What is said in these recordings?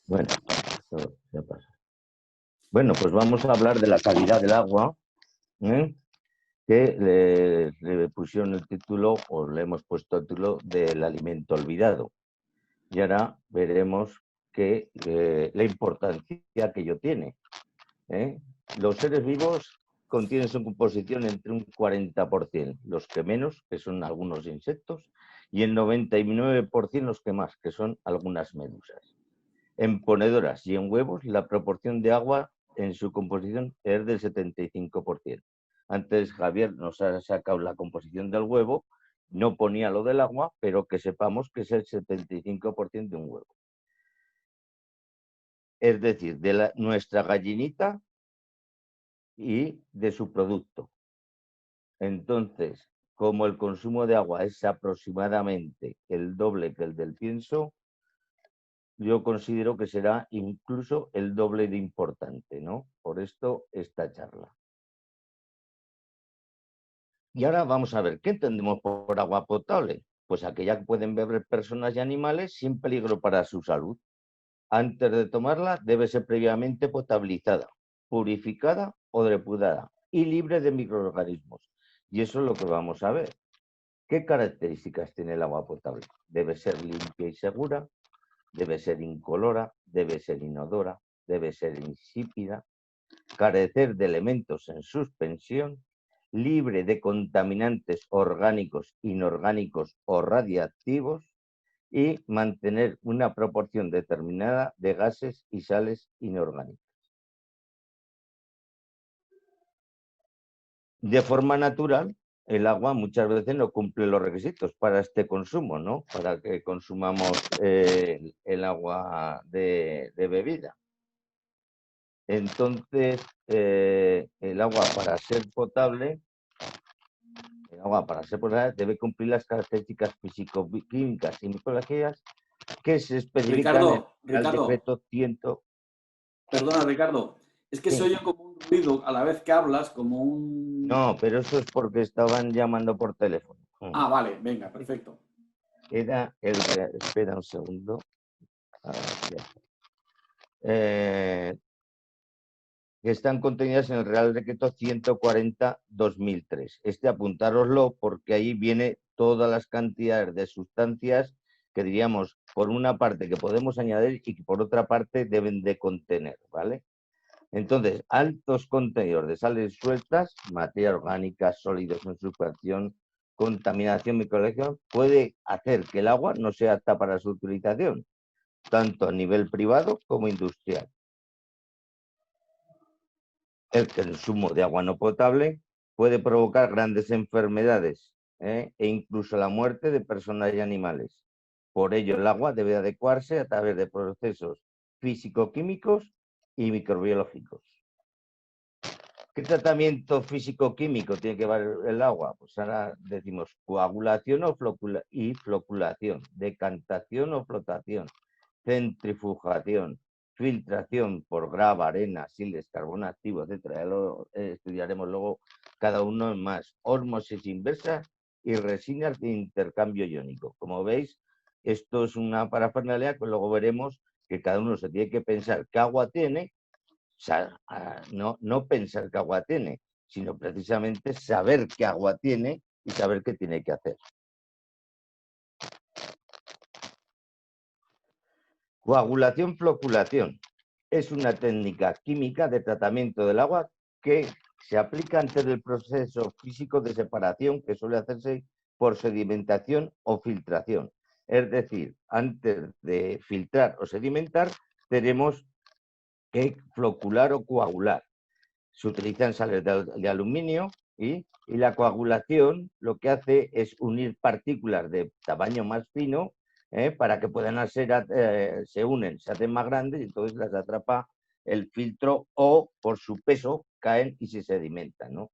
Bueno, esto ya pasa. Bueno, pues vamos a hablar de la calidad del agua, ¿eh? Que le pusieron el título, o le hemos puesto el título del alimento olvidado. Y ahora veremos la importancia que ello tiene. ¿Eh? Los seres vivos contienen su composición entre un 40%, los que menos, que son algunos insectos, y el 99% los que más, que son algunas medusas. En ponedoras y en huevos, la proporción de agua en su composición es del 75%. Antes Javier nos ha sacado la composición del huevo, no ponía lo del agua, pero que sepamos que es el 75% de un huevo. Es decir, de nuestra gallinita y de su producto. Entonces, como el consumo de agua es aproximadamente el doble que el del pienso, yo considero que será incluso el doble de importante, ¿no? Por esto, esta charla. Y ahora vamos a ver, ¿qué entendemos por agua potable? Pues aquella que pueden beber personas y animales sin peligro para su salud. Antes de tomarla, debe ser previamente potabilizada, purificada o depurada y libre de microorganismos. Y eso es lo que vamos a ver. ¿Qué características tiene el agua potable? Debe ser limpia y segura, debe ser incolora, debe ser inodora, debe ser insípida, carecer de elementos en suspensión, libre de contaminantes orgánicos, inorgánicos o radiactivos y mantener una proporción determinada de gases y sales inorgánicas. De forma natural, el agua muchas veces no cumple los requisitos para este consumo, ¿no? Para que consumamos el agua de bebida. Entonces, el agua para ser potable, debe cumplir las características físico-químicas y micológicas que se especifican en el Ricardo, decreto 100. perdona, Ricardo. Es que se Sí. oye como un ruido a la vez que hablas, como un... No, pero eso es porque estaban llamando por teléfono. Ah, vale, venga, perfecto. Era el... Espera un segundo. Eh, que están contenidas en el Real Decreto 140/2003. Apuntároslo porque ahí viene todas las cantidades de sustancias que diríamos, por una parte, que podemos añadir y que por otra parte deben de contener, ¿vale? Entonces, altos contenidos de sales sueltas, materia orgánica, sólidos en suspensión, contaminación microbiológica, puede hacer que el agua no sea apta para su utilización, tanto a nivel privado como industrial. El consumo de agua no potable puede provocar grandes enfermedades e incluso la muerte de personas y animales. Por ello, el agua debe adecuarse a través de procesos físico-químicos y microbiológicos. ¿Qué tratamiento físico-químico tiene que ver el agua? Pues ahora decimos coagulación y floculación, decantación o flotación, centrifugación, filtración por grava, arena, siles, carbono activo, etc. Ya lo estudiaremos luego cada uno más. Ósmosis inversa y resinas de intercambio iónico. Como veis, esto es una parafernalia que luego veremos que cada uno se tiene que pensar qué agua tiene. No pensar qué agua tiene, sino precisamente saber qué agua tiene y saber qué tiene que hacer. Coagulación, floculación. Es una técnica química de tratamiento del agua que se aplica antes del proceso físico de separación que suele hacerse por sedimentación o filtración. Es decir, antes de filtrar o sedimentar, tenemos que flocular o coagular. Se utilizan sales de aluminio y la coagulación lo que hace es unir partículas de tamaño más fino para que puedan ser, se unen, se hacen más grandes y entonces las atrapa el filtro o por su peso caen y se sedimentan, ¿no?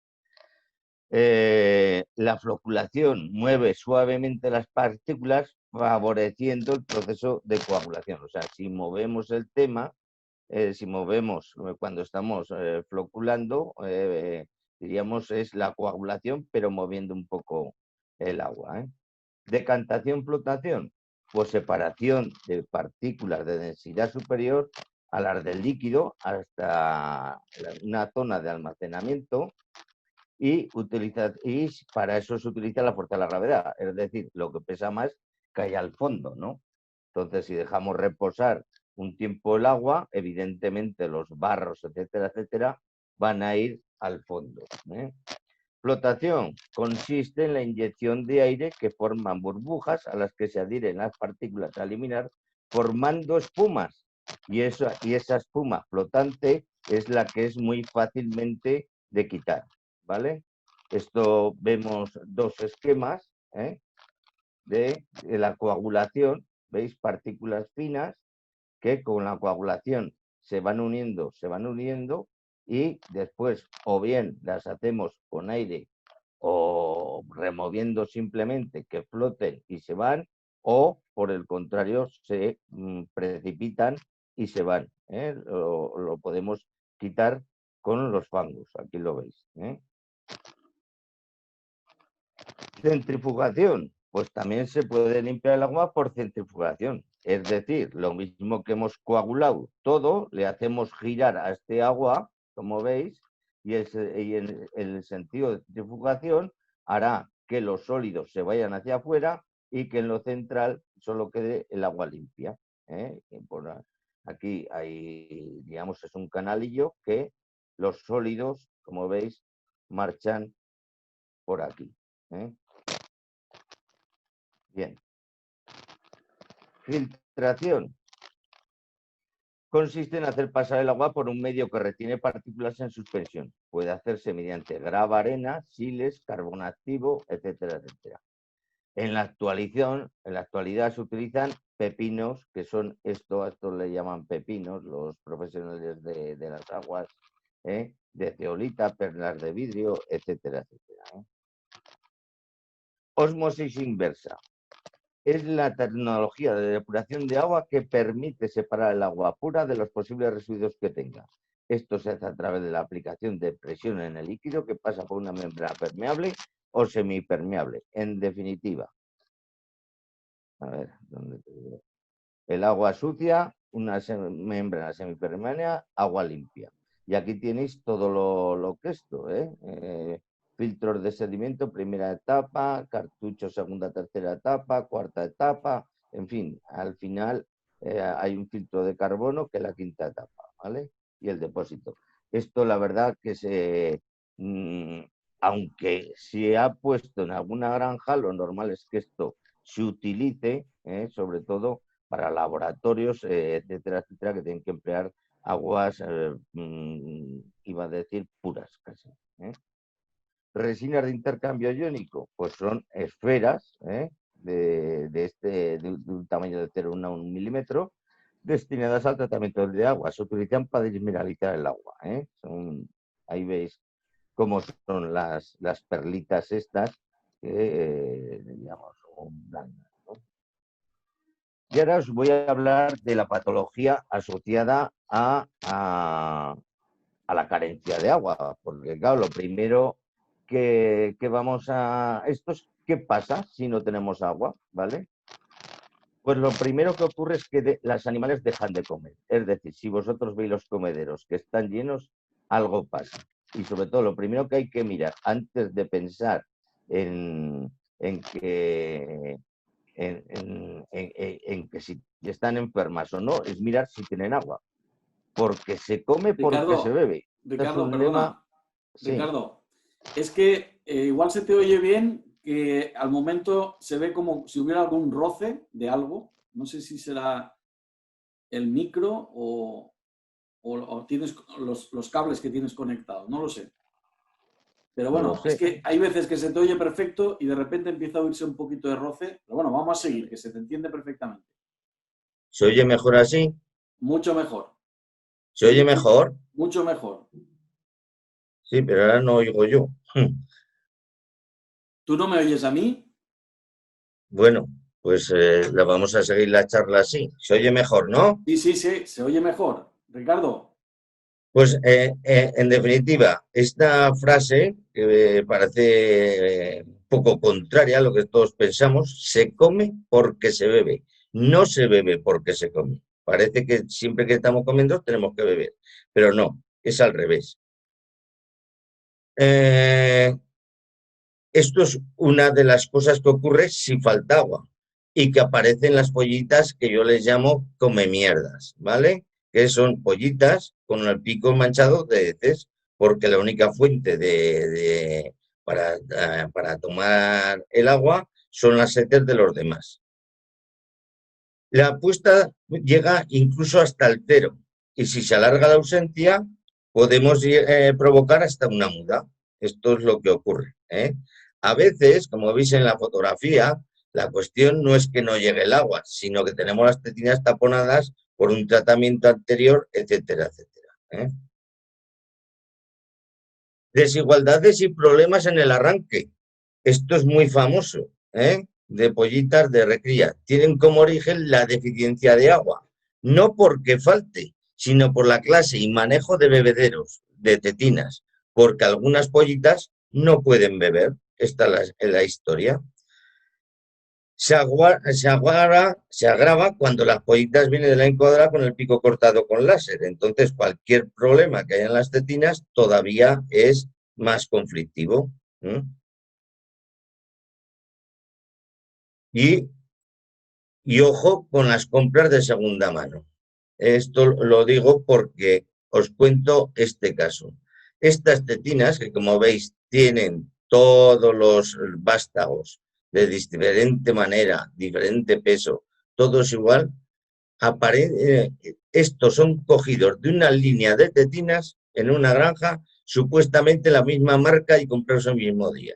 La floculación mueve suavemente las partículas favoreciendo el proceso de coagulación. O sea, si movemos el tema, si movemos cuando estamos floculando, diríamos es la coagulación, pero moviendo un poco el agua. Decantación, flotación. pues separación de partículas de densidad superior a las del líquido hasta una zona de almacenamiento y para eso se utiliza la fuerza de la gravedad, es decir, lo que pesa más cae al fondo, ¿no? Entonces, si dejamos reposar un tiempo el agua, evidentemente los barros, etcétera, etcétera, van a ir al fondo, ¿eh? Flotación consiste en la inyección de aire que forman burbujas a las que se adhieren las partículas a eliminar, formando espumas. Y esa espuma flotante es la que es muy fácilmente de quitar, ¿vale? Esto vemos dos esquemas, ¿eh? de la coagulación, ¿veis? Partículas finas que con la coagulación se van uniendo y después o bien las hacemos con aire o removiendo simplemente que floten y se van, o por el contrario se precipitan y se van, ¿eh? Lo podemos quitar con los fangos, aquí lo veis, ¿eh? Centrifugación, pues también se puede limpiar el agua por centrifugación. Es decir, lo mismo que hemos coagulado todo, le hacemos girar a este agua, como veis, y en el sentido de centrifugación hará que los sólidos se vayan hacia afuera y que en lo central solo quede el agua limpia, ¿eh? Aquí hay, digamos, es un canalillo que los sólidos, como veis, marchan por aquí, ¿eh? Bien. Filtración. Consiste en hacer pasar el agua por un medio que retiene partículas en suspensión. Puede hacerse mediante grava, arena, siles, carbón activo, etcétera, etcétera. En la actualidad se utilizan pepinos, que son a estos le llaman pepinos, los profesionales de las aguas, ¿eh? De zeolita, perlas de vidrio, etcétera, etcétera, ¿eh? Ósmosis inversa. Es la tecnología de depuración de agua que permite separar el agua pura de los posibles residuos que tenga. Esto se hace a través de la aplicación de presión en el líquido que pasa por una membrana permeable o semipermeable. En definitiva, a ver, ¿dónde te digo? El agua sucia, una membrana semipermeable, agua limpia. Y aquí tenéis todo lo que esto, filtros de sedimento, primera etapa, cartucho, segunda, tercera etapa, cuarta etapa, en fin, al final hay un filtro de carbono que es la quinta etapa, ¿vale? Y el depósito. Esto, la verdad, que aunque se ha puesto en alguna granja, lo normal es que esto se utilice, sobre todo para laboratorios, etcétera, etcétera, que tienen que emplear aguas, iba a decir, puras casi, ¿eh? Resinas de intercambio iónico, pues son esferas, de un tamaño de 0,1 milímetro, destinadas al tratamiento de agua. Se utilizan para desmineralizar el agua, ¿eh? Ahí veis cómo son las perlitas estas, que digamos, son blandas, ¿no? Y ahora os voy a hablar de la patología asociada a la carencia de agua, porque claro, lo primero que vamos a... ¿Qué pasa si no tenemos agua? ¿Vale? Pues lo primero que ocurre es que los animales dejan de comer. Es decir, si vosotros veis los comederos que están llenos, algo pasa. Y sobre todo, lo primero que hay que mirar antes de pensar en que si están enfermas o no, es mirar si tienen agua. Porque se come porque se bebe. Ricardo, es un perdona. lema... Sí. Ricardo, es que igual se te oye bien, que al momento se ve como si hubiera algún roce de algo. No sé si será el micro o tienes los cables que tienes conectados, no lo sé. Pero bueno, es que hay veces que se te oye perfecto y de repente empieza a oírse un poquito de roce. Pero bueno, vamos a seguir, que se te entiende perfectamente. ¿Se oye mejor así? Mucho mejor. ¿Se oye mejor? Mucho mejor. Sí, pero ahora no oigo yo. ¿Tú no me oyes a mí? Bueno, pues la vamos a seguir la charla así. Se oye mejor, ¿no? Sí, se oye mejor. Ricardo. Pues en definitiva, esta frase, que parece un poco contraria a lo que todos pensamos, se come porque se bebe. No se bebe porque se come. Parece que siempre que estamos comiendo tenemos que beber, pero no, es al revés. Esto es una de las cosas que ocurre si falta agua y que aparecen las pollitas que yo les llamo come mierdas, ¿vale? Que son pollitas con el pico manchado de heces, porque la única fuente para tomar el agua son las heces de los demás. La apuesta llega incluso hasta el 0 y si se alarga la ausencia podemos provocar hasta una muda. Esto es lo que ocurre. A veces, como veis en la fotografía, la cuestión no es que no llegue el agua, sino que tenemos las tetinas taponadas por un tratamiento anterior, etcétera, etcétera. Desigualdades y problemas en el arranque. Esto es muy famoso, de pollitas de recría. Tienen como origen la deficiencia de agua, no porque falte, sino por la clase y manejo de bebederos, de tetinas, porque algunas pollitas no pueden beber. Esta es la historia. Se agrava cuando las pollitas vienen de la incubadora con el pico cortado con láser. Entonces, cualquier problema que haya en las tetinas todavía es más conflictivo. Y ojo con las compras de segunda mano. Esto lo digo porque os cuento este caso. Estas tetinas, que como veis tienen todos los vástagos de diferente manera, diferente peso, todos igual, estos son cogidos de una línea de tetinas en una granja, supuestamente la misma marca y comprados el mismo día.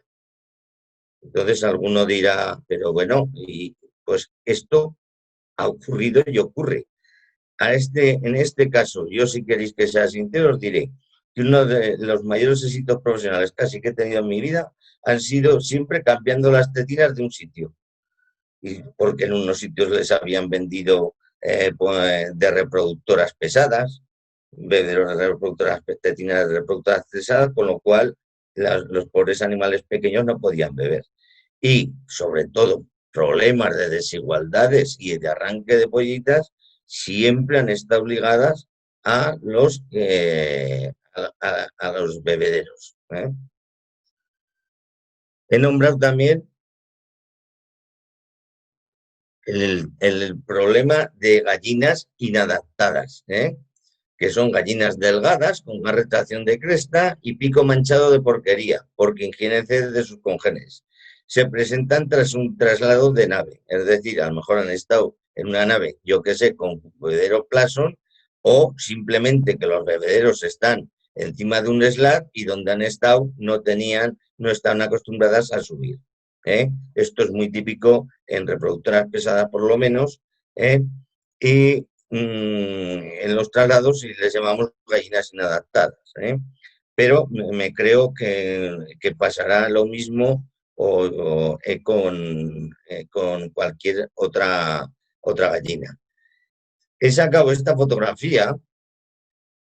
Entonces alguno dirá, pero bueno, y pues esto ha ocurrido y ocurre. En este caso, yo si queréis que sea sincero, os diré que uno de los mayores éxitos profesionales casi que he tenido en mi vida han sido siempre cambiando las tetinas de un sitio. Y porque en unos sitios les habían vendido de reproductoras pesadas, de reproductoras, tetinas de reproductoras pesadas, con lo cual los pobres animales pequeños no podían beber. Y sobre todo, problemas de desigualdades y de arranque de pollitas siempre han estado ligadas a los bebederos. He nombrado también el problema de gallinas inadaptadas, que son gallinas delgadas con una retracción de cresta y pico manchado de porquería, porque ingieren heces de sus congéneres. Se presentan tras un traslado de nave, es decir, a lo mejor han estado en una nave, yo que sé, con bebedero Plason, o simplemente que los bebederos están encima de un slab y donde han estado no están acostumbradas a subir. Esto es muy típico en reproductoras pesadas por lo menos, y en los traslados y les llamamos gallinas inadaptadas. Pero me creo que pasará lo mismo con cualquier otra gallina. He sacado esta fotografía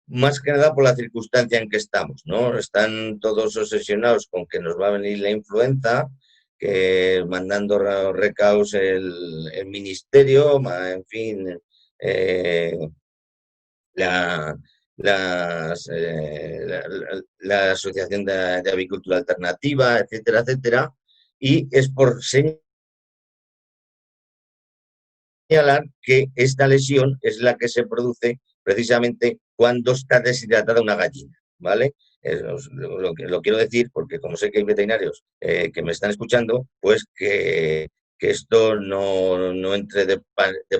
más que nada por la circunstancia en que estamos, ¿no? Están todos obsesionados con que nos va a venir la influenza, que mandando recaos el ministerio, en fin, la Asociación de Avicultura Alternativa, etcétera, etcétera, y es por señalar que esta lesión es la que se produce precisamente cuando está deshidratada una gallina, ¿vale? Lo quiero decir porque como sé que hay veterinarios que me están escuchando, pues que esto no entre de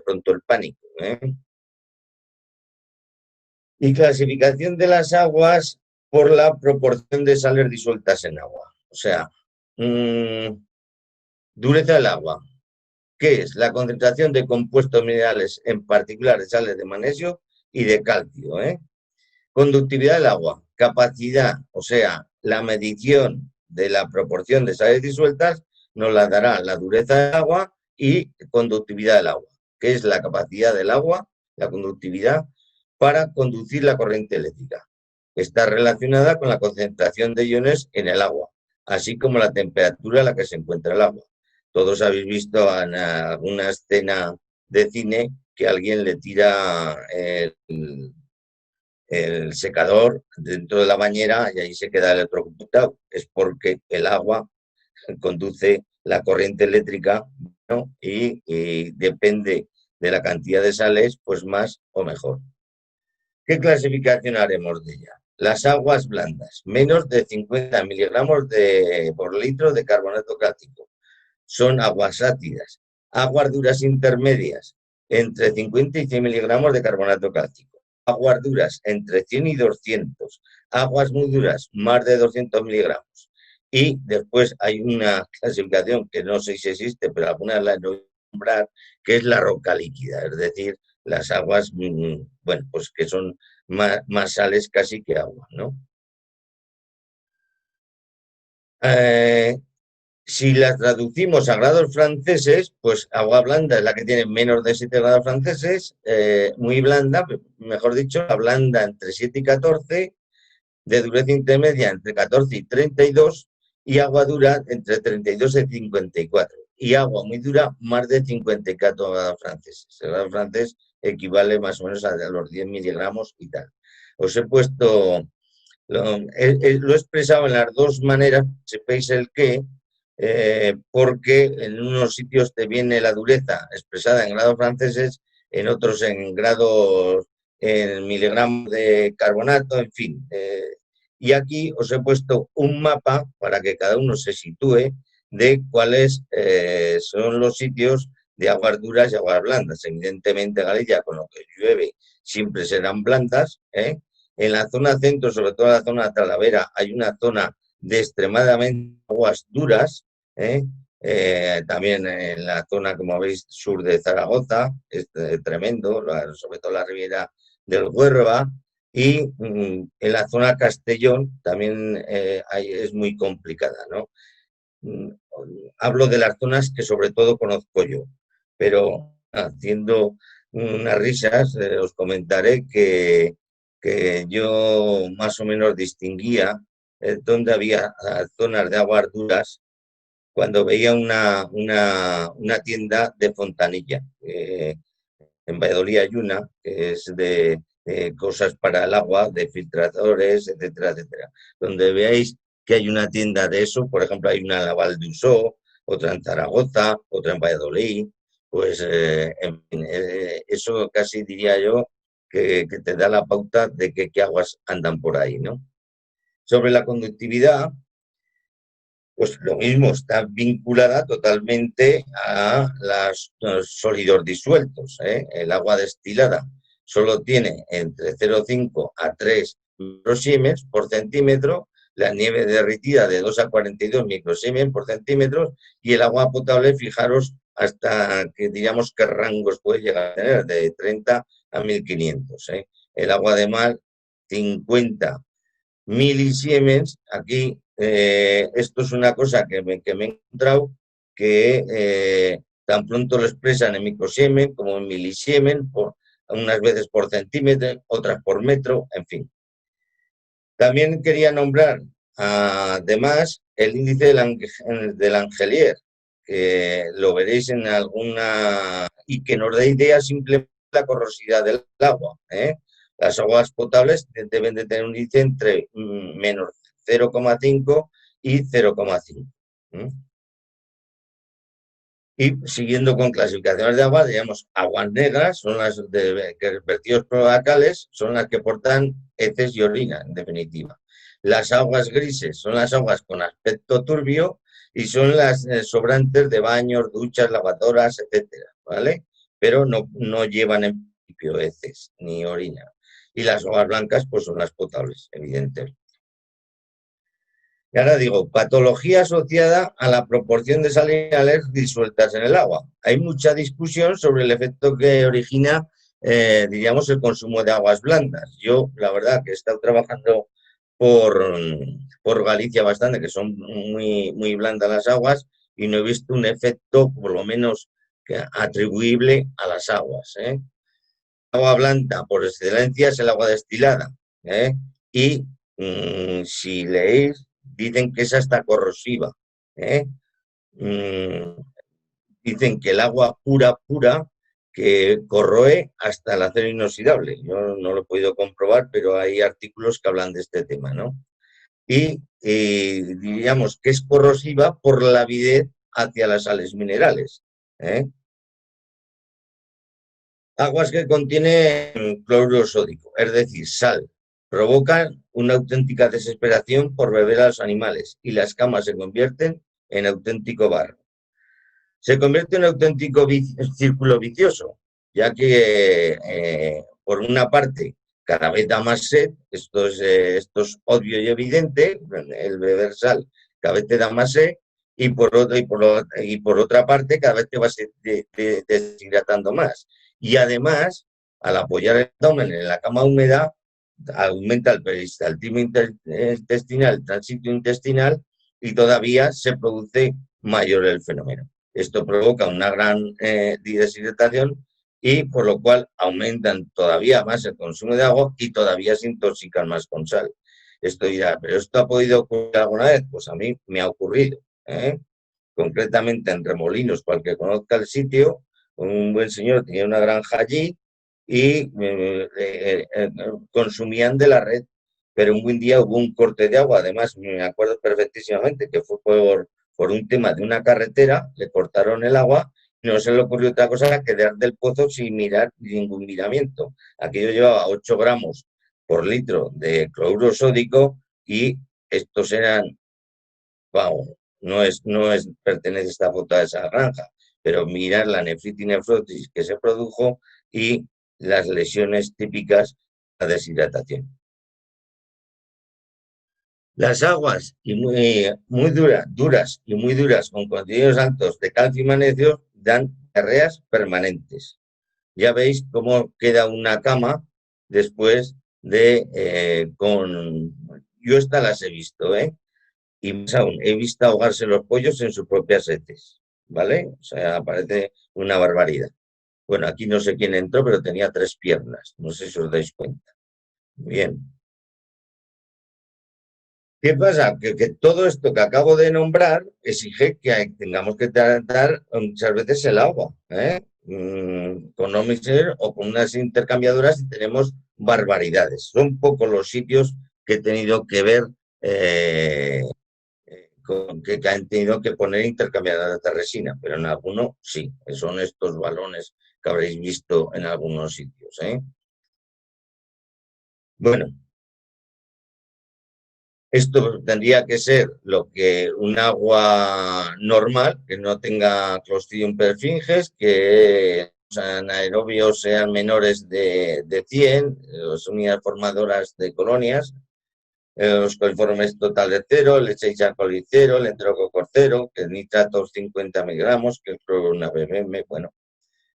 pronto el pánico. Y clasificación de las aguas por la proporción de sales disueltas en agua. O sea, dureza del agua, que es la concentración de compuestos minerales, en particular de sales de magnesio y de calcio. Conductividad del agua, capacidad, o sea, la medición de la proporción de sales disueltas nos la dará la dureza del agua y conductividad del agua, que es la capacidad del agua, la conductividad, para conducir la corriente eléctrica. Está relacionada con la concentración de iones en el agua, así como la temperatura a la que se encuentra el agua. Todos habéis visto en alguna escena de cine que alguien le tira el secador dentro de la bañera y ahí se queda electrocutado. Es porque el agua conduce la corriente eléctrica, ¿no? Y depende de la cantidad de sales, pues más o mejor. ¿Qué clasificación haremos de ella? Las aguas blandas, menos de 50 miligramos por litro de carbonato cálcico. Son aguas ácidas. Aguas duras intermedias, entre 50 y 100 miligramos de carbonato cálcico. Aguas duras, entre 100 y 200. Aguas muy duras, más de 200 miligramos. Y después hay una clasificación que no sé si existe, pero algunas la he oído nombrar, que es la roca líquida, es decir, las aguas, bueno, pues que son más sales casi que agua, ¿no? Si las traducimos a grados franceses, pues agua blanda es la que tiene menos de 7 grados franceses, muy blanda, mejor dicho, la blanda entre 7 y 14, de dureza intermedia entre 14 y 32, y agua dura entre 32 y 54. Y agua muy dura, más de 54 grados franceses. El grado francés equivale más o menos a los 10 miligramos y tal. Os he puesto, lo he expresado en las dos maneras, sepáis el qué, porque en unos sitios te viene la dureza expresada en grados franceses, en otros en grados, en miligramos de carbonato, en fin. Y aquí os he puesto un mapa para que cada uno se sitúe de cuáles son los sitios de aguas duras y aguas blandas. Evidentemente Galicia, con lo que llueve, siempre serán blandas. En la zona centro, sobre todo en la zona de Talavera, hay una zona de extremadamente aguas duras. También en la zona, como veis, sur de Zaragoza, es tremendo, sobre todo la ribera del Huerva. Y en la zona Castellón también es muy complicada, ¿no? Hablo de las zonas que sobre todo conozco yo, pero haciendo unas risas os comentaré que yo más o menos distinguía donde había zonas de aguas duras cuando veía una tienda de fontanilla. En Valladolid hay una que es de cosas para el agua, de filtradores, etcétera, etcétera. Donde veáis que hay una tienda de eso, por ejemplo, hay una en la Val d'Usó, otra en Zaragoza, otra en Valladolid, pues en fin, eso casi diría yo que te da la pauta de qué aguas andan por ahí, ¿no? Sobre la conductividad, pues lo mismo, está vinculada totalmente a los sólidos disueltos. El agua destilada solo tiene entre 0,5 a 3 microsiemens por centímetro, la nieve derretida de 2 a 42 microsiemens por centímetro, y el agua potable, fijaros hasta que digamos qué rangos puede llegar a tener, de 30 a 1500. El agua de mar, 50 milisiemens. Aquí esto es una cosa que me he encontrado, que tan pronto lo expresan en microsiemen como en milisiemen, unas veces por centímetro, otras por metro, en fin. También quería nombrar, además, el índice del Angelier, que lo veréis en alguna, y que nos da idea simplemente de la corrosividad del agua. Las aguas potables deben de tener un índice entre menos 0,5 y 0,5. Y siguiendo con clasificaciones de agua, digamos, aguas negras son las de vertidos cloacales, son las que portan heces y orina, en definitiva. Las aguas grises son las aguas con aspecto turbio y son las sobrantes de baños, duchas, lavadoras, etcétera, ¿vale? Pero no llevan en principio heces ni orina. Y las aguas blancas, pues son las potables, evidentemente. Y ahora digo, patología asociada a la proporción de sales minerales disueltas en el agua. Hay mucha discusión sobre el efecto que origina, diríamos, el consumo de aguas blandas. Yo, la verdad, que he estado trabajando por Galicia bastante, que son muy blandas las aguas, y no he visto un efecto, por lo menos, atribuible a las aguas. Agua blanda, por excelencia, es el agua destilada. Y si leéis, dicen que es hasta corrosiva. Dicen que el agua pura que corroe hasta el acero inoxidable. Yo no lo he podido comprobar, pero hay artículos que hablan de este tema, ¿no? Y diríamos que es corrosiva por la avidez hacia las sales minerales. ¿Eh? Aguas que contienen cloruro sódico, es decir, sal, provocan una auténtica desesperación por beber a los animales y las camas se convierten en auténtico barro. Se convierte en un auténtico círculo vicioso, ya que por una parte cada vez da más sed, esto es obvio y evidente, el beber sal cada vez te da más sed, y por otra parte cada vez te vas deshidratando más. Y además, al apoyar el abdomen en la cama húmeda, aumenta el peristaltismo intestinal, el tránsito intestinal, y todavía se produce mayor el fenómeno. Esto provoca una gran deshidratación y por lo cual aumentan todavía más el consumo de agua y todavía se intoxican más con sal. Esto dirá, ¿pero esto ha podido ocurrir alguna vez? Pues a mí me ha ocurrido. Concretamente en Remolinos, cualquiera que conozca el sitio, un buen señor tenía una granja allí y consumían de la red, pero un buen día hubo un corte de agua. Además, me acuerdo perfectísimamente que fue por un tema de una carretera, le cortaron el agua, no se le ocurrió otra cosa que dar del pozo sin mirar ningún miramiento. Aquello llevaba 8 gramos por litro de cloruro sódico y estos eran, wow, no es pertenece esta foto a esa granja, pero mirar la nefritis y nefrosis que se produjo y las lesiones típicas de deshidratación. Las aguas muy duras y muy duras con contenidos altos de calcio y magnesio dan diarreas permanentes. Ya veis cómo queda una cama después de yo estas las he visto, y más aún, he visto ahogarse los pollos en sus propias heces, ¿vale? O sea, parece una barbaridad. Bueno, aquí no sé quién entró, pero tenía 3 piernas, no sé si os dais cuenta. Bien. ¿Qué pasa? Que todo esto que acabo de nombrar exige que tengamos que tratar muchas veces el agua, con Omixer o con unas intercambiadoras y tenemos barbaridades. Son pocos los sitios que he tenido que ver que han tenido que poner intercambiadoras de resina, pero en alguno sí, son estos balones que habréis visto en algunos sitios. Bueno, esto tendría que ser lo que un agua normal, que no tenga Clostridium perfringens, que los anaerobios sean menores de 100, las unidades formadoras de colonias, los coliformes total de 0, el echalcoli 0, el enterococor 0, que el nitratos 50 miligramos, que el cloro una ppm, bueno,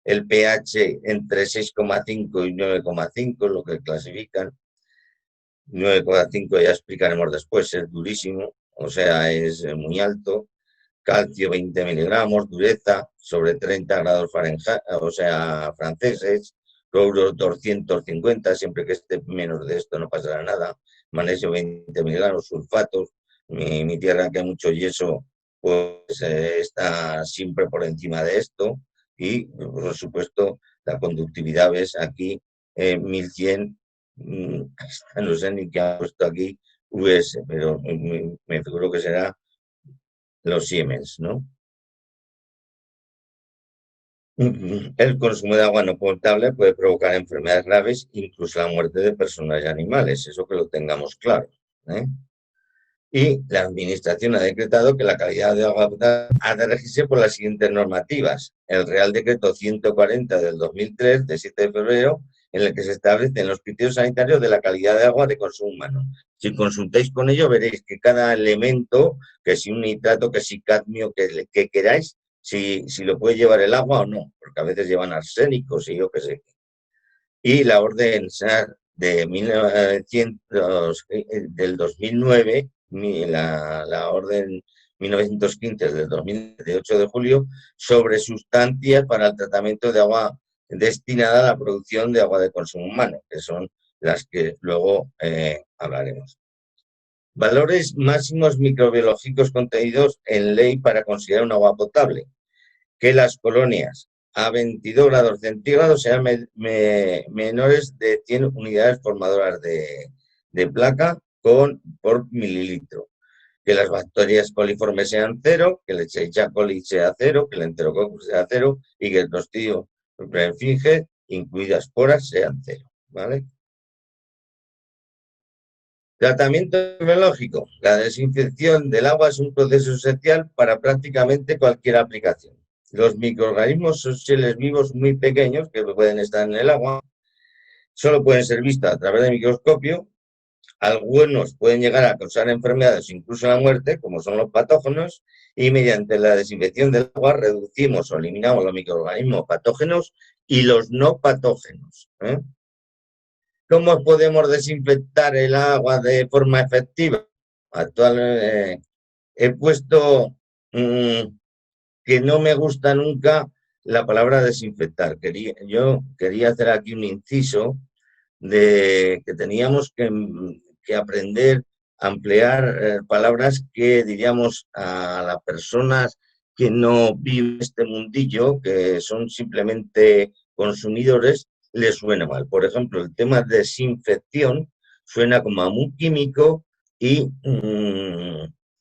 el pH entre 6,5 y 9,5, lo que clasifican. 9,5 ya explicaremos después, es durísimo, o sea, es muy alto. Calcio 20 miligramos, dureza sobre 30 grados Fahrenheit, o sea, franceses. Cloruro 250, siempre que esté menos de esto no pasará nada. Magnesio 20 miligramos, sulfatos. Mi tierra, que hay mucho yeso, pues está siempre por encima de esto. Y, por supuesto, la conductividad, ves aquí, 1100. No sé ni qué ha puesto aquí US, pero me figuro que será los Siemens, ¿no? El consumo de agua no potable puede provocar enfermedades graves, incluso la muerte de personas y animales, eso que lo tengamos claro. Y la Administración ha decretado que la calidad de agua potable ha de regirse por las siguientes normativas. El Real Decreto 140 del 2003, de 7 de febrero, en el que se establecen los criterios sanitarios de la calidad de agua de consumo humano. Si consultáis con ello, veréis que cada elemento, que si un nitrato, que si cadmio, que queráis, si lo puede llevar el agua o no, porque a veces llevan arsénicos y yo qué sé. Y la orden de 1900, del 2009, la orden 1915 del 2008 de julio, sobre sustancias para el tratamiento de agua destinada a la producción de agua de consumo humano, que son las que luego hablaremos. Valores máximos microbiológicos contenidos en ley para considerar un agua potable. Que las colonias a 22 grados centígrados sean menores de 100 unidades formadoras de placa por mililitro. Que las bacterias coliformes sean 0, que el Escherichia coli sea 0, que el Enterococcus sea 0 y que el Clostridium perfringens, incluidas esporas, sean 0. ¿Vale? Tratamiento biológico. La desinfección del agua es un proceso esencial para prácticamente cualquier aplicación. Los microorganismos son seres vivos muy pequeños que pueden estar en el agua, solo pueden ser vistos a través del microscopio. Algunos pueden llegar a causar enfermedades, incluso la muerte, como son los patógenos, y mediante la desinfección del agua reducimos o eliminamos los microorganismos patógenos y los no patógenos. ¿Cómo podemos desinfectar el agua de forma efectiva? Actualmente he puesto que no me gusta nunca la palabra desinfectar. Yo quería hacer aquí un inciso de que teníamos que aprender a emplear palabras que diríamos a las personas que no viven este mundillo, que son simplemente consumidores, les suena mal. Por ejemplo, el tema de desinfección suena como a muy químico y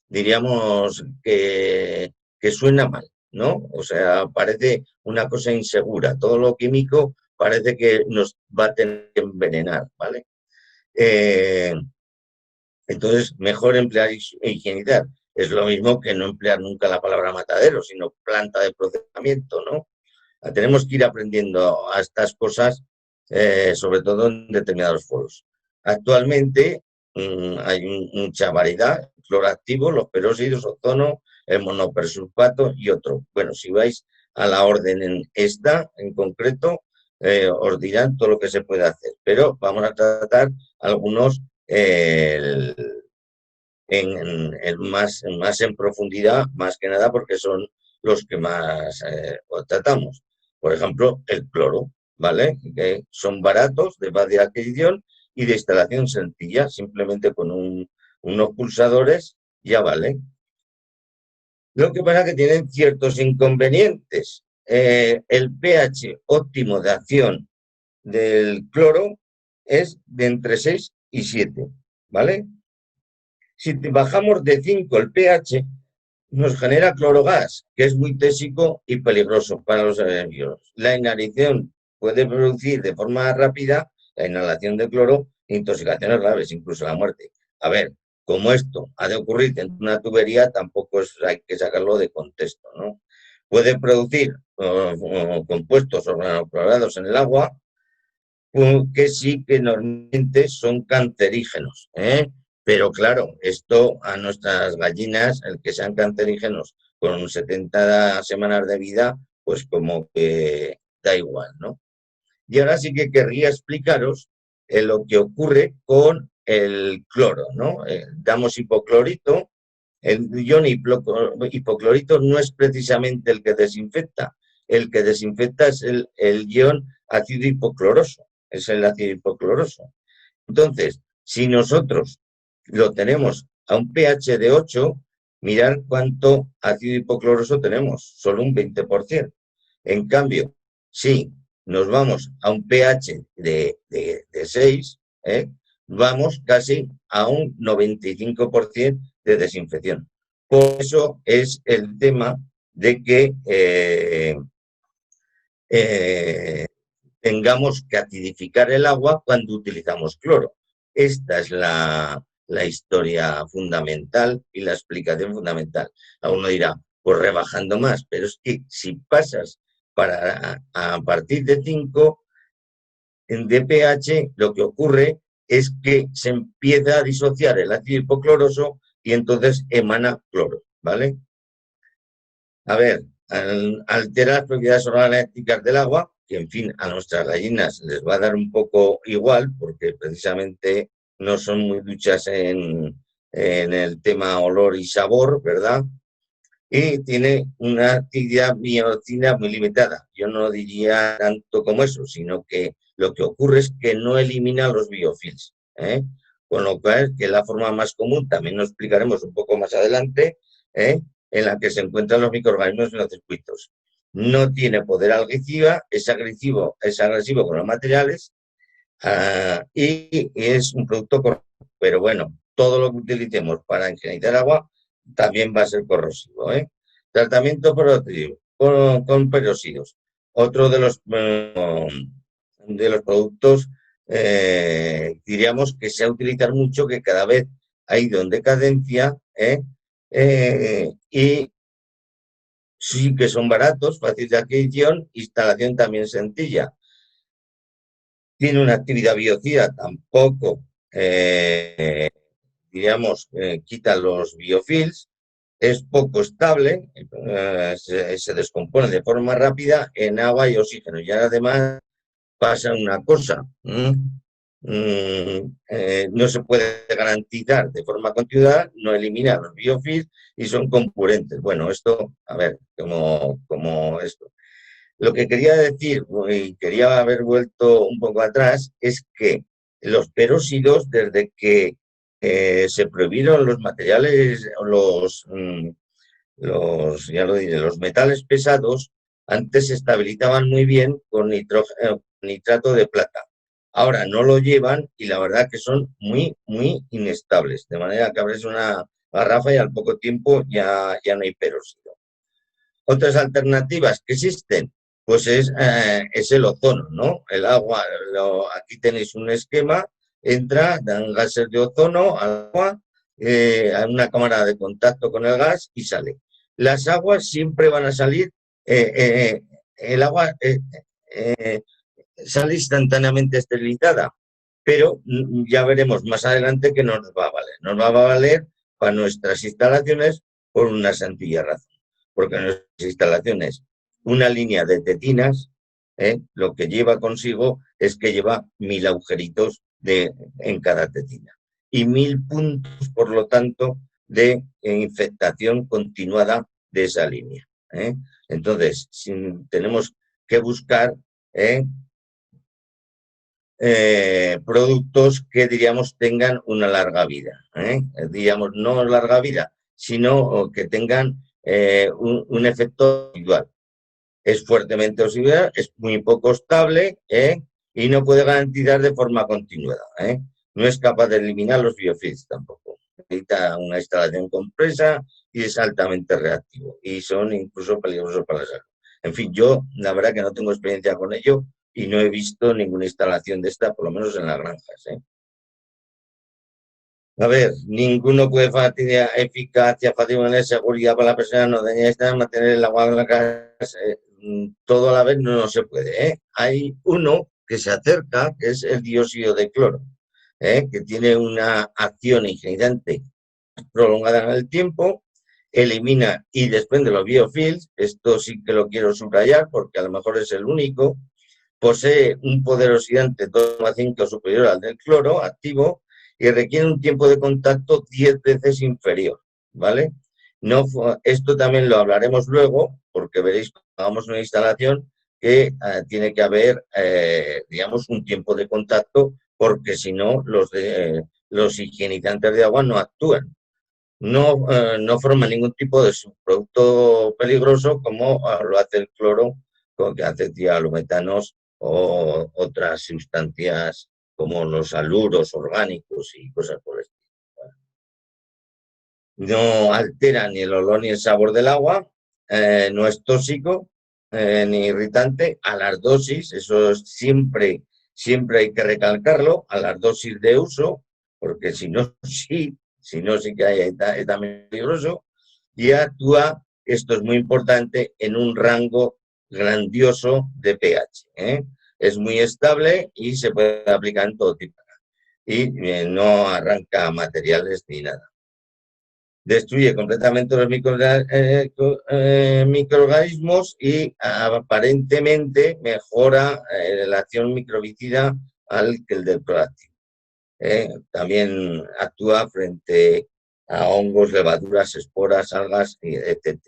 diríamos que suena mal, ¿no? O sea, parece una cosa insegura. Todo lo químico parece que nos va a tener que envenenar, ¿vale? Entonces, mejor emplear e higienizar. Es lo mismo que no emplear nunca la palabra matadero, sino planta de procesamiento, ¿no? Tenemos que ir aprendiendo a estas cosas, sobre todo en determinados foros. Actualmente hay mucha variedad, cloroactivos, los peróxidos, ozono, el monopersulfato y otro. Bueno, si vais a la orden en esta, en concreto, os dirán todo lo que se puede hacer. Pero vamos a tratar algunos más en profundidad, más que nada porque son los que más tratamos. Por ejemplo, el cloro, ¿vale? Que son baratos, de fácil adquisición y de instalación sencilla, simplemente con unos pulsadores ya vale. Lo que pasa es que tienen ciertos inconvenientes. El pH óptimo de acción del cloro es de entre 6 y 7, ¿vale? Si bajamos de 5 el pH, nos genera clorogas, que es muy tóxico y peligroso para los nervios. La inhalación puede producir de forma rápida la inhalación de cloro, intoxicaciones graves, incluso la muerte. A ver, como esto ha de ocurrir dentro de una tubería, tampoco hay que sacarlo de contexto, ¿no? Puede producir compuestos organoclorados en el agua, que sí que normalmente son cancerígenos, pero claro, esto a nuestras gallinas, el que sean cancerígenos con 70 semanas de vida, pues como que da igual, ¿no? Y ahora sí que querría explicaros lo que ocurre con el cloro, ¿no? Damos hipoclorito. El ion hipoclorito no es precisamente el que desinfecta. El que desinfecta es el ion ácido hipocloroso. Es el ácido hipocloroso. Entonces, si nosotros lo tenemos a un pH de 8, mirad cuánto ácido hipocloroso tenemos, solo un 20%. En cambio, si nos vamos a un pH de 6, vamos casi a un 95% de desinfección. Por eso es el tema de que tengamos que acidificar el agua cuando utilizamos cloro. Esta es la historia fundamental y la explicación fundamental. A uno dirá, pues rebajando más, pero es que si pasas a partir de 5 de pH, lo que ocurre es que se empieza a disociar el ácido hipocloroso y entonces emana cloro, ¿vale? A ver, altera las propiedades organolépticas del agua, que en fin a nuestras gallinas les va a dar un poco igual, porque precisamente no son muy duchas en el tema olor y sabor, ¿verdad? Y tiene una actividad biocina muy limitada. Yo no diría tanto como eso, sino que lo que ocurre es que no elimina los biofilms, con lo cual que es la forma más común, también lo explicaremos un poco más adelante, en la que se encuentran los microorganismos en los circuitos. no tiene poder algicida, es agresivo con los materiales y es un producto corrosivo. Pero bueno, todo lo que utilicemos para higienizar agua también va a ser corrosivo. Tratamiento con peróxidos. Otro de los productos, diríamos, que se ha utilizado mucho, que cada vez ha ido en decadencia, y sí que son baratos, fáciles de adquisición, instalación también sencilla. Tiene una actividad biocida, tampoco, diríamos, quita los biofilms, es poco estable, se descompone de forma rápida en agua y oxígeno. Y además pasa una cosa, no se puede garantizar de forma continuada, no elimina los biofilms y son componentes. Bueno, esto, a ver, como esto. Lo que quería decir, y quería haber vuelto un poco atrás, es que los peróxidos, desde que se prohibieron los materiales, ya lo diré, los metales pesados, antes se estabilizaban muy bien con nitrato de plata. Ahora no lo llevan y la verdad que son muy, muy inestables. De manera que abres una garrafa y al poco tiempo ya no hay peróxido. Otras alternativas que existen, pues es el ozono, ¿no? El agua, aquí tenéis un esquema, entra, dan gases de ozono al agua, a una cámara de contacto con el gas y sale. Las aguas siempre van a salir, el agua sale instantáneamente esterilizada, pero ya veremos más adelante que nos va a valer. Nos va a valer para nuestras instalaciones por una sencilla razón, porque en nuestras instalaciones una línea de tetinas, lo que lleva consigo es que lleva 1000 agujeritos en cada tetina y 1000 puntos, por lo tanto, de infectación continuada de esa línea. Entonces, tenemos que buscar productos que, diríamos, tengan una larga vida. Diríamos, no larga vida, sino que tengan un efecto residual. Es fuertemente oxidable, es muy poco estable y no puede garantizar de forma continuada. No es capaz de eliminar los biofilms tampoco. Necesita una instalación compresa y es altamente reactivo. Y son incluso peligrosos para la salud. En fin, yo la verdad que no tengo experiencia con ello y no he visto ninguna instalación de esta, por lo menos en las granjas. A ver, ninguno puede facilitar eficacia, facilidad, seguridad para la persona, no daña esta, mantener el agua en la casa, todo a la vez no se puede. Hay uno que se acerca, que es el dióxido de cloro, que tiene una acción higienizante prolongada en el tiempo, elimina y desprende los biofilms, esto sí que lo quiero subrayar porque a lo mejor es el único, posee un poder oxidante 2,5 superior al del cloro activo y requiere un tiempo de contacto 10 veces inferior, ¿vale? No, esto también lo hablaremos luego, porque veréis cuando hagamos una instalación que tiene que haber, digamos, un tiempo de contacto, porque si no, los higienizantes de agua no actúan. No forma ningún tipo de subproducto peligroso como lo hace el cloro, como que hace tialometanos o otras sustancias como los haluros orgánicos y cosas por el estilo. No altera ni el olor ni el sabor del agua, no es tóxico ni irritante a las dosis, eso siempre hay que recalcarlo, a las dosis de uso, porque si no sí que es también peligroso, y actúa, esto es muy importante, en un rango grandioso de pH. Es muy estable y se puede aplicar en todo tipo. Y no arranca materiales ni nada. Destruye completamente los microorganismos y aparentemente mejora la acción microbicida al que el del proactivo. También actúa frente a hongos, levaduras, esporas, algas, etc.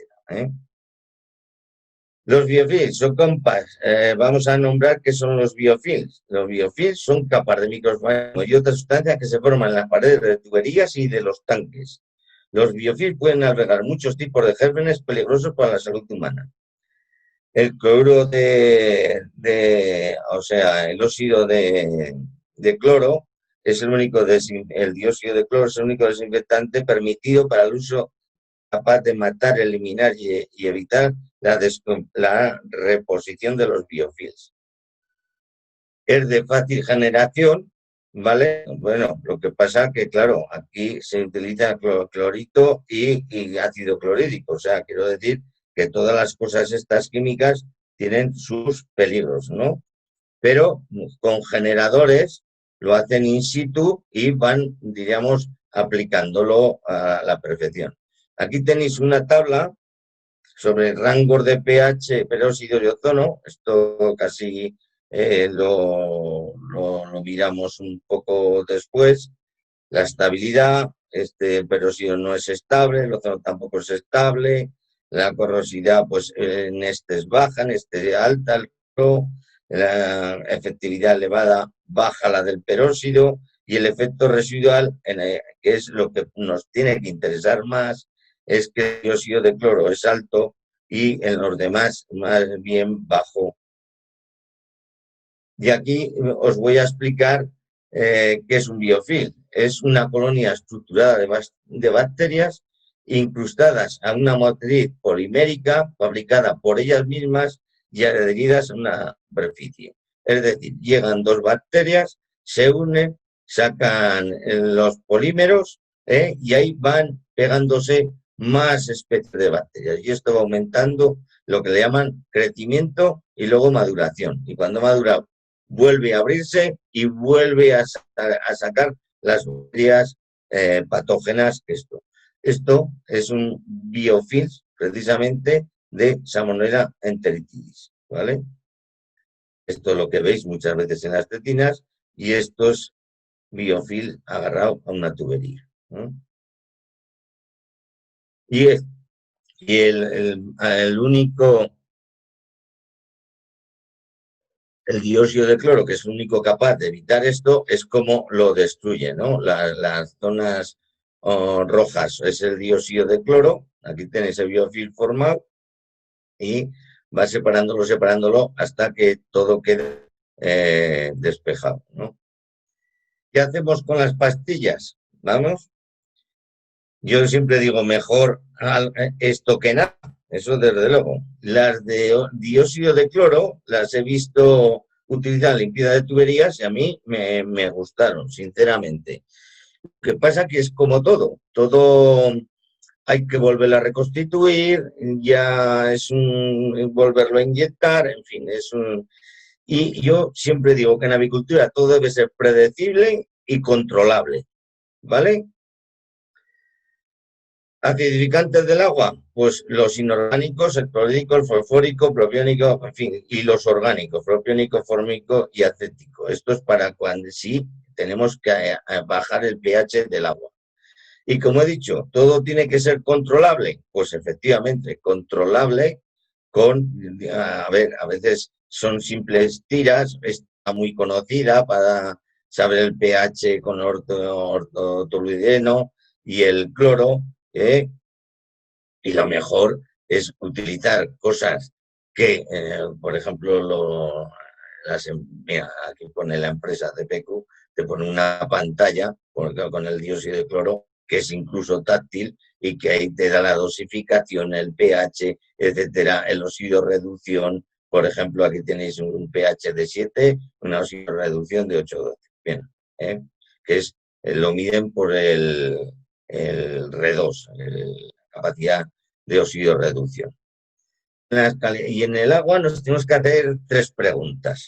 Los biofilms son vamos a nombrar qué son los biofilms. Los biofilms son capas de microorganismos y otras sustancias que se forman en las paredes de tuberías y de los tanques. Los biofilms pueden albergar muchos tipos de gérmenes peligrosos para la salud humana. el cloruro o sea, el óxido de cloro es el único, el dióxido de cloro es el único desinfectante permitido para el uso capaz de matar, eliminar y evitar la reposición de los biofilms. Es de fácil generación, ¿vale? Bueno, lo que pasa que, claro, aquí se utiliza clorito y ácido clorhídrico, o sea, quiero decir que todas las cosas estas químicas tienen sus peligros, ¿no? Pero con generadores lo hacen in situ y van, diríamos, aplicándolo a la perfección. Aquí tenéis una tabla sobre rangos de pH, peróxido y ozono. Esto casi lo miramos un poco después. La estabilidad, este peróxido no es estable, el ozono tampoco es estable. La corrosividad, pues en este es baja, en este es alta. La efectividad elevada, baja la del peróxido. Y el efecto residual, que es lo que nos tiene que interesar más, es que el dióxido de cloro es alto y en los demás más bien bajo. Y aquí os voy a explicar qué es un biofilm. Es una colonia estructurada de bacterias incrustadas a una matriz polimérica fabricada por ellas mismas y adheridas a una superficie. Es decir, llegan dos bacterias, se unen, sacan los polímeros y ahí van pegándose más especies de bacterias. Y esto va aumentando lo que le llaman crecimiento y luego maduración. Y cuando madura, vuelve a abrirse y vuelve a sacar las bacterias patógenas. Esto es un biofilm precisamente de Salmonella enteritidis, ¿vale? Esto es lo que veis muchas veces en las tetinas y esto es biofilm agarrado a una tubería, ¿no? Y el único, el dióxido de cloro, que es el único capaz de evitar esto, es como lo destruye, ¿no? Las zonas rojas es el dióxido de cloro, aquí tenéis el biofilm formado y va separándolo hasta que todo quede despejado, ¿no? ¿Qué hacemos con las pastillas? ¿Vamos? Yo siempre digo, mejor esto que nada, eso desde luego. Las de dióxido de cloro las he visto utilizar en limpieza de tuberías y a mí me gustaron, sinceramente. Lo que pasa que es como todo hay que volverlo a reconstituir, ya es volverlo a inyectar, en fin, Y yo siempre digo que en avicultura todo debe ser predecible y controlable, ¿vale? Acidificantes del agua, pues los inorgánicos, el clorhídrico, el fosfórico, propiónico, en fin, y los orgánicos, propiónico, fórmico y acético. Esto es para cuando sí tenemos que bajar el pH del agua. Y como he dicho, todo tiene que ser controlable. Pues efectivamente, controlable a veces son simples tiras, está muy conocida para saber el pH con ortotoluideno y el cloro, y lo mejor es utilizar cosas que, por ejemplo, mira, aquí pone la empresa CPQ, te pone una pantalla con el dióxido de cloro que es incluso táctil y que ahí te da la dosificación, el pH, etcétera, el oxidorreducción. Por ejemplo, aquí tenéis un pH de 7, una oxidorreducción de 8,12. Bien, que lo miden por el R2, la capacidad de oxidorreducción. Y en el agua nos tenemos que hacer 3 preguntas.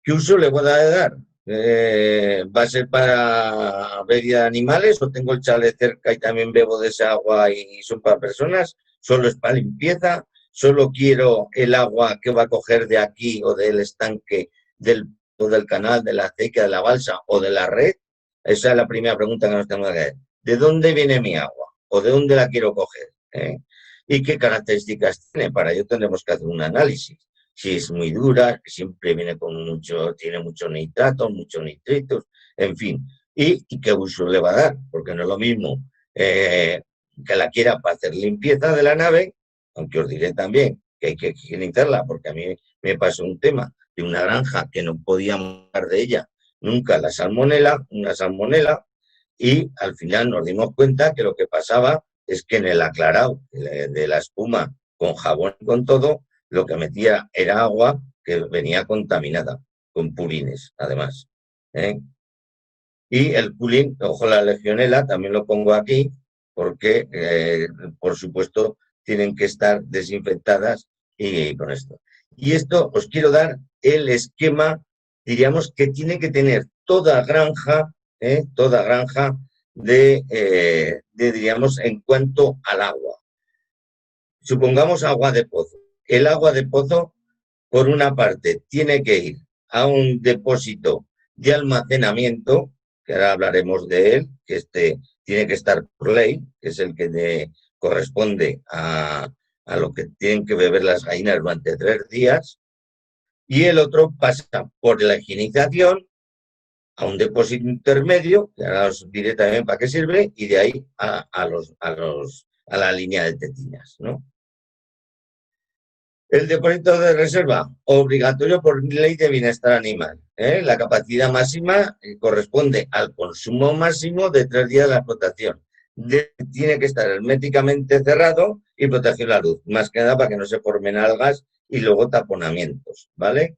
¿Qué uso le voy a dar? ¿Va a ser para bebida de animales o tengo el chalet cerca y también bebo de esa agua y son para personas? ¿Solo es para limpieza? ¿Solo quiero el agua que va a coger de aquí o del estanque o del canal, de la acequia, de la balsa o de la red? Esa es la primera pregunta que nos tenemos que hacer. ¿De dónde viene mi agua? ¿O de dónde la quiero coger? ¿Y qué características tiene? Para ello tendremos que hacer un análisis. Si es muy dura, siempre viene tiene muchos nitratos, muchos nitritos, en fin. ¿Y qué uso le va a dar? Porque no es lo mismo que la quiera para hacer limpieza de la nave, aunque os diré también que hay que higienizarla, porque a mí me pasó un tema de una granja que no podíamos hablar de ella nunca, una salmonela, y al final nos dimos cuenta que lo que pasaba es que en el aclarado de la espuma con jabón y con todo, lo que metía era agua que venía contaminada, con purines, además. Y el pulín, ojo, la legionela, también lo pongo aquí, porque, por supuesto, tienen que estar desinfectadas y con esto. Y esto os quiero dar el esquema, diríamos, que tiene que tener toda granja diríamos, en cuanto al agua. Supongamos agua de pozo. El agua de pozo, por una parte, tiene que ir a un depósito de almacenamiento, que ahora hablaremos de él, que tiene que estar por ley, que es el que corresponde a lo que tienen que beber las gallinas durante 3 días, y el otro pasa por la higienización a un depósito intermedio, que ahora os diré también para qué sirve, y de ahí a la línea de tetinas, ¿no? El depósito de reserva, obligatorio por ley de bienestar animal. La capacidad máxima corresponde al consumo máximo de 3 días de la explotación. Tiene que estar herméticamente cerrado y proteger la luz, más que nada para que no se formen algas y luego taponamientos, ¿vale?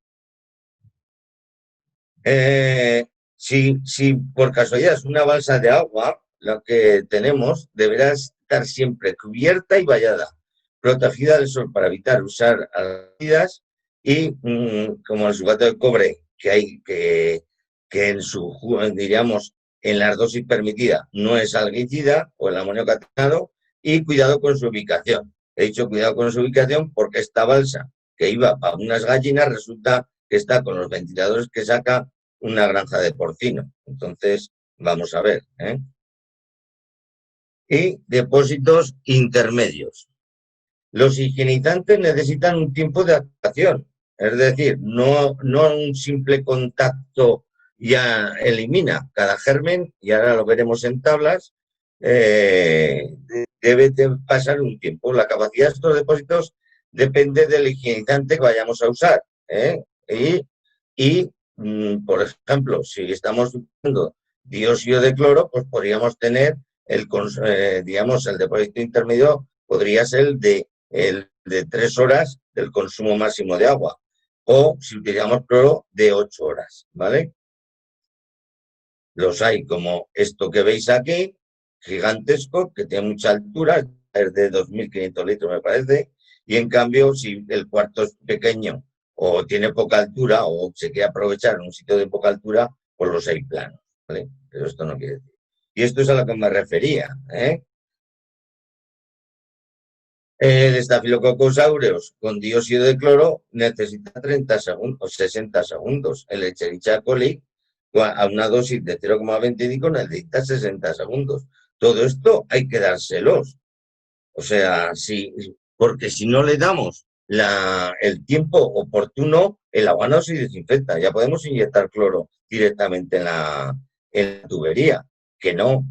Si por casualidad es una balsa de agua, lo que tenemos deberá estar siempre cubierta y vallada, protegida del sol para evitar usar algas y como el sulfato de cobre que hay que en diríamos en las dosis permitidas no es algicida o el amonio catenado, y cuidado con su ubicación. He dicho cuidado con su ubicación porque esta balsa que iba para unas gallinas resulta que está con los ventiladores que saca una granja de porcino. Entonces, vamos a ver. Y depósitos intermedios. Los higienizantes necesitan un tiempo de adaptación, es decir, no un simple contacto ya elimina cada germen, y ahora lo veremos en tablas, debe de pasar un tiempo. La capacidad de estos depósitos depende del higienizante que vayamos a usar. Por ejemplo, si estamos usando dióxido de cloro, pues podríamos tener digamos, el depósito intermedio podría ser el de 3 horas del consumo máximo de agua, o si utilizamos cloro, de 8 horas, ¿vale? Los hay como esto que veis aquí, gigantesco, que tiene mucha altura, es de 2.500 litros me parece, y en cambio si el cuarto es pequeño o tiene poca altura o se quiere aprovechar en un sitio de poca altura, pues los hay planos, ¿vale? Pero esto no quiere decir. Y esto es a lo que me refería, El Staphylococcus aureus con dióxido de cloro necesita 30 segundos o 60 segundos. El Escherichia coli a una dosis de 0,25 necesita 60 segundos. Todo esto hay que dárselos. O sea, porque si no le damos el tiempo oportuno, el agua no se desinfecta. Ya podemos inyectar cloro directamente en la tubería. Que no.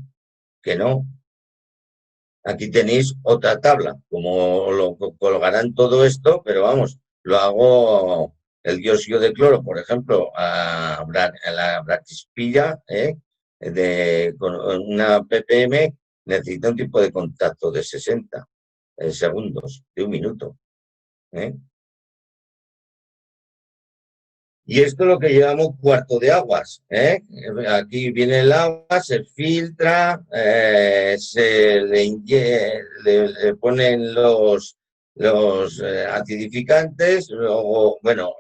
Aquí tenéis otra tabla, como lo colgarán todo esto, pero vamos, lo hago el dióxido de cloro, por ejemplo, a la braquispilla, con una ppm necesita un tipo de contacto de 60 segundos, de 1 minuto. Y esto es lo que llevamos cuarto de aguas. Aquí viene el agua, se filtra, se le ponen los acidificantes, luego, bueno,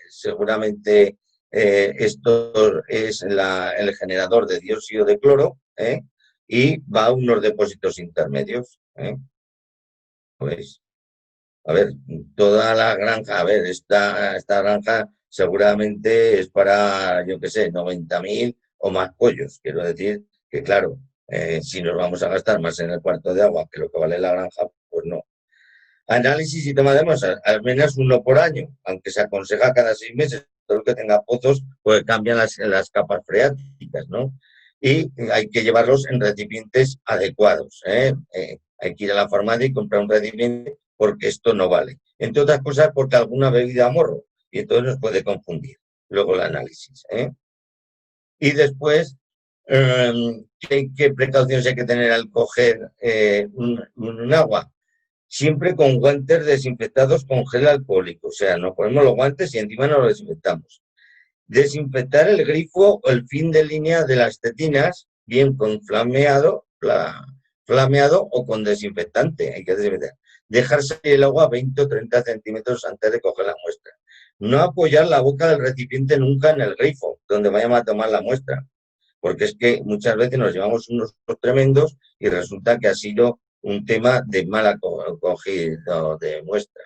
seguramente esto es el generador de dióxido de cloro, y va a unos depósitos intermedios. Pues, a ver, toda la granja, a ver, esta granja seguramente es para, yo qué sé, 90.000 o más pollos. Quiero decir que, claro, si nos vamos a gastar más en el cuarto de agua que lo que vale la granja, pues no. Análisis y toma de masas, al menos 1 por año, aunque se aconseja cada 6 meses. Todo lo que tenga pozos, pues cambian las capas freáticas, ¿no? Y hay que llevarlos en recipientes adecuados. Hay que ir a la farmacia y comprar un recipiente porque esto no vale. entre otras cosas porque alguna bebida morro, y entonces nos puede confundir luego el análisis. Y después, ¿qué precauciones hay que tener al coger un agua? Siempre con guantes desinfectados con gel alcohólico, o sea, nos ponemos los guantes y encima nos los desinfectamos. Desinfectar el grifo o el fin de línea de las tetinas, bien con flameado o con desinfectante, hay que desinfectar. Dejar salir el agua 20 o 30 centímetros antes de coger la muestra. No apoyar la boca del recipiente nunca en el grifo, donde vayamos a tomar la muestra, porque es que muchas veces nos llevamos unos tremendos y resulta que ha sido un tema de mala acogida de muestra.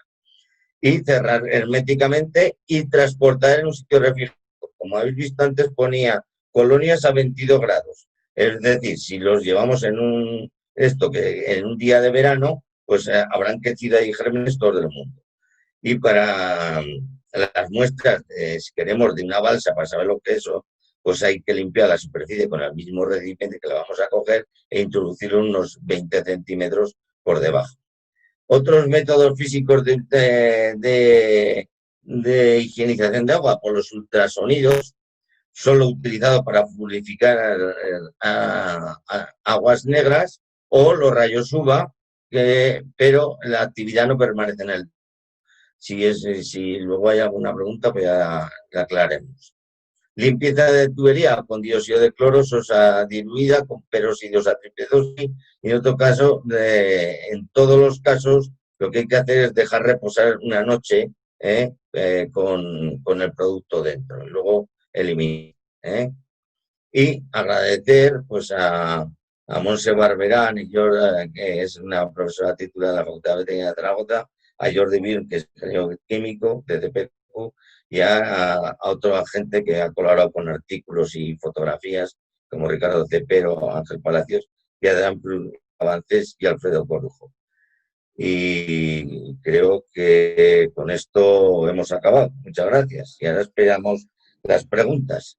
Y cerrar herméticamente y transportar en un sitio refrigerado. Como habéis visto antes, ponía colonias a 22 grados. Es decir, si los llevamos en un día de verano, pues habrán crecido ahí gérmenes todo el mundo. Y para las muestras, si queremos de una balsa para saber lo que es eso, pues hay que limpiar la superficie con el mismo recipiente que la vamos a coger e introducir unos 20 centímetros por debajo. Otros métodos físicos de higienización de agua, por los ultrasonidos, solo utilizados para purificar aguas negras, o los rayos UVA, pero la actividad no permanece en el. Si luego hay alguna pregunta, pues ya la aclaremos. Limpieza de tubería con dióxido de cloro, sosa diluida con peróxidos a triple dosis. Y en otro caso, en todos los casos, lo que hay que hacer es dejar reposar una noche con el producto dentro. Y luego eliminar. Y agradecer pues a Montse Barberán, que es una profesora titular de la Facultad de Veterinaria de Zaragoza, a Jordi Vir, que es ingeniero químico de CPQ, y a otra gente que ha colaborado con artículos y fotografías, como Ricardo Cepero, Ángel Palacios, y Adrián Avances y Alfredo Corujo. Y creo que con esto hemos acabado. Muchas gracias. Y ahora esperamos las preguntas.